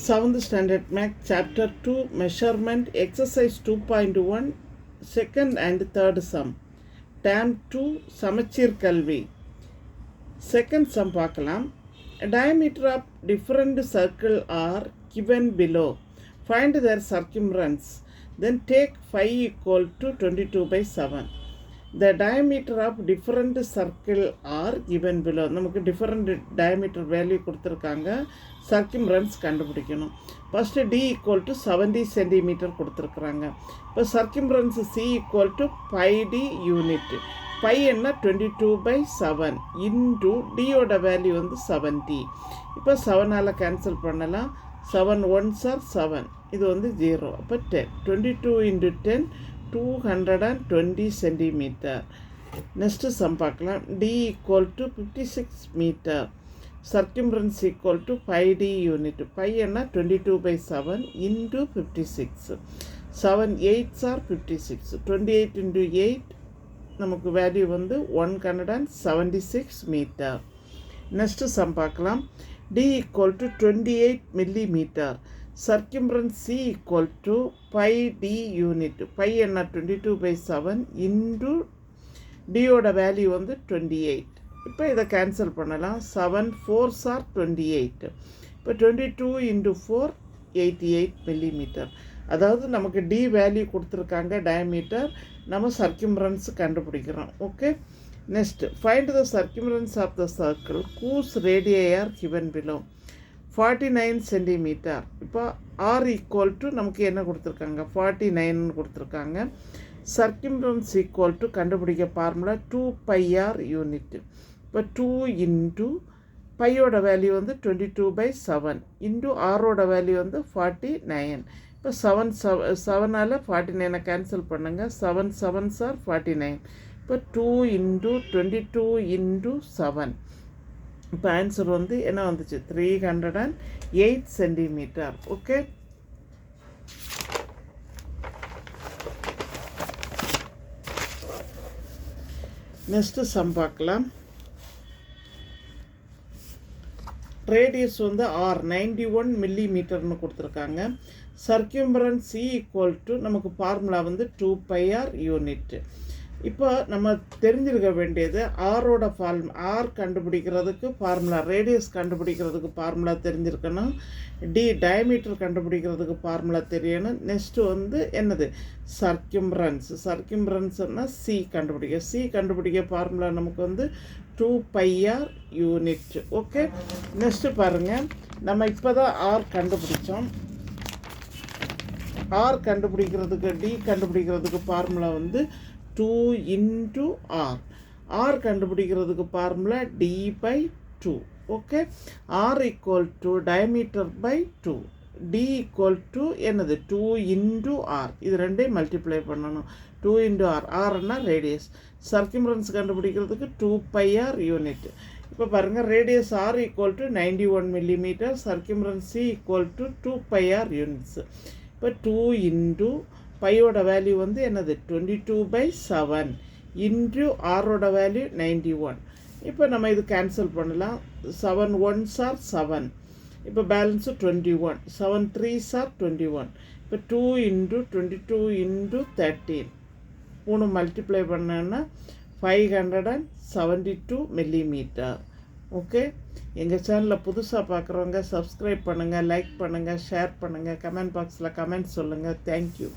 7th Standard Math Chapter 2 Measurement Exercise 2.1 Second and Third Sum Term 2 சமச்சீர் கல்வி Second sum பார்க்கலாம். A diameter of different circle are given below. Find their circumference. Then take phi equal to 22/7. The diameter of different circle are given below. நமக்கு different diameter value கொடுத்துருக்காங்க. Circumference கண்டுபிடிக்கணும். First D equal to 70 cm கொடுத்துருக்குறாங்க. இப்போ circumference C equal to pi D unit. Pi என்ன 22/7 into D ஓட value வந்து 70. இப்போ 7ஆல் cancel பண்ணலாம். 7 1s are 7. இது வந்து 0. அப்போ 10. 22 into 10 220 cm. Next sum பார்க்கலாம். D equal to 56 meter. Circumference equal to pi D unit. Pi என்ன 22/7 into 56. 7 8s are 56. 28 into 8 நமக்கு வேல்யூ வந்து 176 மீட்டர். நெக்ஸ்ட் சம் பார்க்கலாம். D equal to 28 millimeter. Circumference C equal to pi D unit. Pi என்ன 22/7 into D ஓட value வந்து 28. இப்போ இதை cancel பண்ணலாம். 7 4s are 28. இப்போ 22 into 4 88 millimeter. அதாவது நமக்கு D வேல்யூ கொடுத்துருக்காங்க டயமீட்டர், நம்ம சர்க்கியூம்ஃபரன்ஸ் கண்டுபிடிக்கிறோம். Okay, next find the circumference of the circle whose radii are given below. 49 cm. இப்போ R equal to நமக்கு என்ன கொடுத்துருக்காங்க 49 கொடுத்துருக்காங்க. சர்க்கியூம்ஃபரன்ஸ் ஈக்குவல் டு கண்டுபிடிக்க ஃபார்முலா 2πr யூனிட். இப்போ 2 இன்ட்டு பையோட வேல்யூ வந்து 22/7 இன்ட்டு ஆரோட வேல்யூ வந்து 49. இப்போ 7ஆல் 49 கேன்சல் பண்ணுங்கள். 7 7s are 49. இப்போ 2 இன்ட்டு 22 இன்ட்டு 7. இப்போ ஆன்சர் வந்து என்ன வந்துச்சு 308 சென்டிமீட்டர். ஓகே, நெக்ஸ்ட் சம் பார்க்கலாம். ரேடியஸ் வந்து R 91 மில்லிமீட்டர்னு கொடுத்துருக்காங்க. சர்க்கியூம்ஃபரன்ஸ் C equal to நமக்கு ஃபார்முலா வந்து 2πr யூனிட். இப்போ நம்ம தெரிஞ்சிருக்க வேண்டியது ஆரோட ஆர் கண்டுபிடிக்கிறதுக்கு ஃபார்முலா, ரேடியஸ் கண்டுபிடிக்கிறதுக்கு ஃபார்முலா தெரிஞ்சிருக்கணும். டி டயமீட்டர் கண்டுபிடிக்கிறதுக்கு ஃபார்முலா தெரியணும். நெக்ஸ்ட்டு வந்து என்னது சர்க்கியூம்ஃபரன்ஸ்னால் சி கண்டுபிடிக்க ஃபார்முலா நமக்கு வந்து 2πr யூனிட். ஓகே, நெக்ஸ்ட்டு பாருங்கள். நம்ம இப்போ தான் ஆர் கண்டுபிடிச்சோம். ஆர் கண்டுபிடிக்கிறதுக்கு டி கண்டுபிடிக்கிறதுக்கு ஃபார்முலா வந்து 2 into R. ஆர் கண்டுபிடிக்கிறதுக்கு formula D/2. Okay, R equal to diameter by 2. D equal to என்னது 2 into R. இது ரெண்டையும் மல்டிப்ளை பண்ணணும். 2 into R. ஆர்னா ரேடியஸ். சர்க்கியூம்ஃபரன்ஸ் கண்டுபிடிக்கிறதுக்கு 2πr யூனிட். இப்போ பாருங்கள், radius R equal to 91 millimeter. சர்க்கியூம்ஃபரன்ஸ் C equal to 2πr units. இப்போ 2 into பையோட வேல்யூ வந்து என்னது 22/7 இன்ட்ரு ஆரோட வேல்யூ 91. இப்போ நம்ம இது கேன்சல் பண்ணலாம். 7 1s are 7. இப்போ பேலன்ஸு 21. 7 3s are 21. இப்போ 2 into 22 into 13 3 மல்டிப்ளை பண்ணோன்னா 572 மில்லிமீட்டர். ஓகே, எங்கள் சேனலில் புதுசாக பார்க்குறவங்க சப்ஸ்கிரைப் பண்ணுங்கள், லைக் பண்ணுங்கள், ஷேர் பண்ணுங்கள், கமெண்ட் பாக்ஸில் கமெண்ட் சொல்லுங்கள். தேங்க்யூ.